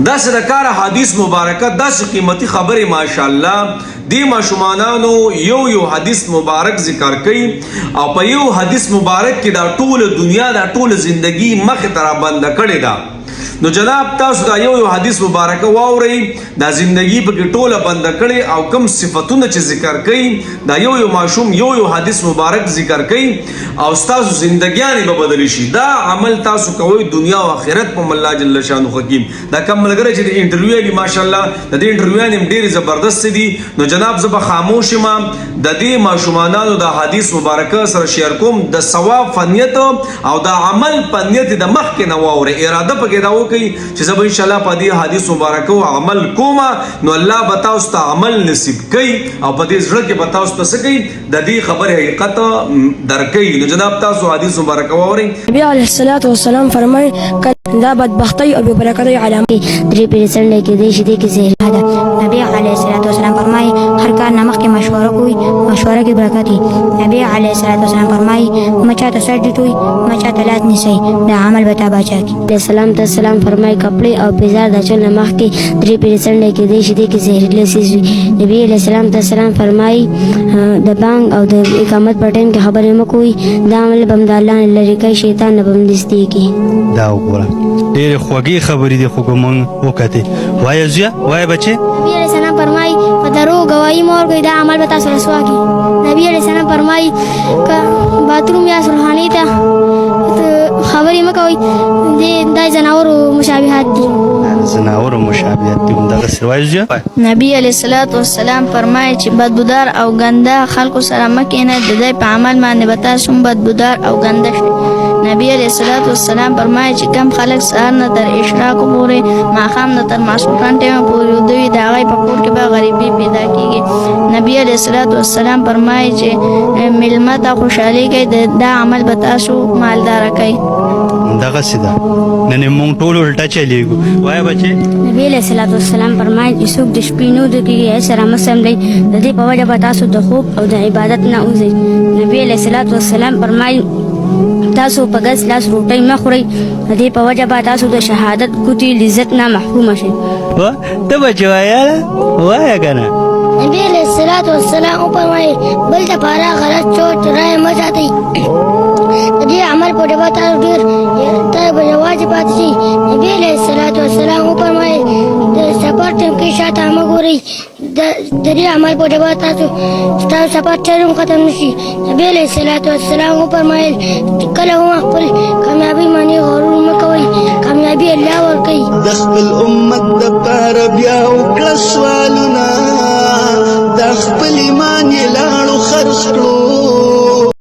داسې د کار حدیث مبارکه داسې قیمتي خبرې ماشاءالله دی ماشومانانو یو حدیث مبارک ذکر کوي او په یو حدیث مبارک کې دا ټول دنیا دا ټول زندگی مخ تر بند کړي دا نو جناب تاسو دا یو حدیث مبارکه واورئ دا زندگی په ټوله بند کړي او کم صفاتونه چې ذکر کړي دا یو ماشوم یو حدیث مبارک ذکر کړي او تاسو زندگیانه به بدلی شي دا عمل تاسو کوئ دنیا او آخرت په الله جل شانو حکیم دا کم ملګری چې د انټرویو دی ماشاءالله د دې انټرویو نیم ډیر زبردست دي نو جناب زب خاموش ما د دې ماشومانانو د حدیث مبارکه سره شیر کوم د ثواب فنیت او د عمل پنیت د مخ کې نو اور اراده پکې دا وکي چې زب ان شاء الله په دې حدیث مبارکه او عمل کوما نو الله بتاو ست عمل نصیب کوي او په دې ځړه کې بتاو ست سکی د دې خبر حقیقت درکې نو جناب تاسو حدیث مبارکه واورئ نبی علیہ الصلوۃ والسلام فرمای دا بدبختی او برکتی علامه درې پیړۍ څنډه کې دې شي کې زهر ده نبی علیہ الصلوۃ والسلام فرمای هر کار نامخ کې مشوره کوي مشوره کې برکت دی نبی علیہ الصلوۃ والسلام فرمای مچا ته سجدي کوي مچا ته لات نشي دا عمل بتا بچا کی سلام ته سلام فرمای کپڑے او بازار د چل نامخ کې درې پیړۍ څنډه کې دې شي کې زهر لسی نبی علیہ السلام ته سلام فرمای د بانګ او د اقامت په ټیم کې خبرې مکوئ دا عمل بم د الله لری کوي شیطان نه بم دستی کی دا وګوره ډېر خوږی خبرې دي خو کوم وکته وای زیا وای بچي نبی علیہ السلام فرمای په درو گواہی مور کوي دا عمل بتا سره سوا کی نبی علیہ السلام فرمای ک باتروم یا سلحانی ته خبرې مکوئ د زناور مشابهات دي زناور مشابهات دي دا سروای زیا نبی علیہ الصلوۃ والسلام فرمای چې بدبودار او ګنده خلکو سره مکینه د دې په عمل باندې بتا سم بدبودار او ګنده شي نبی علیہ الصلوۃ والسلام فرمای چې کم خلک سهار نه تر اشراق پورې ماښام نه تر ماسخوتن ټیم پورې دوی د هغه په کور کې به غریبي پیدا کیږي نبی علیہ الصلوۃ والسلام فرمای چې ملمه ته خوشحالي کوي دا عمل به تاسو مالدار کوي دغه سیده نن مونږ ټول الټا چلیږو وای بچي نبی علیہ الصلوۃ والسلام فرمایي چې څوک د شپې نو د کې سره مسم دی د دې په وجه به تاسو د خوب او د عبادت نه اوځئ نبی علیہ الصلوۃ والسلام فرمایي تاسو په ګس لاس روټۍ مه خورئ د دې په وجه به تاسو د شهادت ګوتې لذت نه محروم شئ ته بچي وایه کنه نبی علیہ الصلوۃ والسلام فرمایي بل ته پارا غلط چوٹ رائے مچاتی دې عمل په ډېر تاسو ډېر تر به واجب پاتې شي نبی علیہ الصلوۃ والسلام فرمایي د سفر ټیم کې شاته مګوري د دې عمل په ډېر تاسو سفر ټیم ختم نشي نبی علیہ الصلوۃ والسلام فرمایي کله هو خپل کامیابی باندې غرور مکوئ کامیابی الله ورکوي د خپل امت د پاره بیا وکړه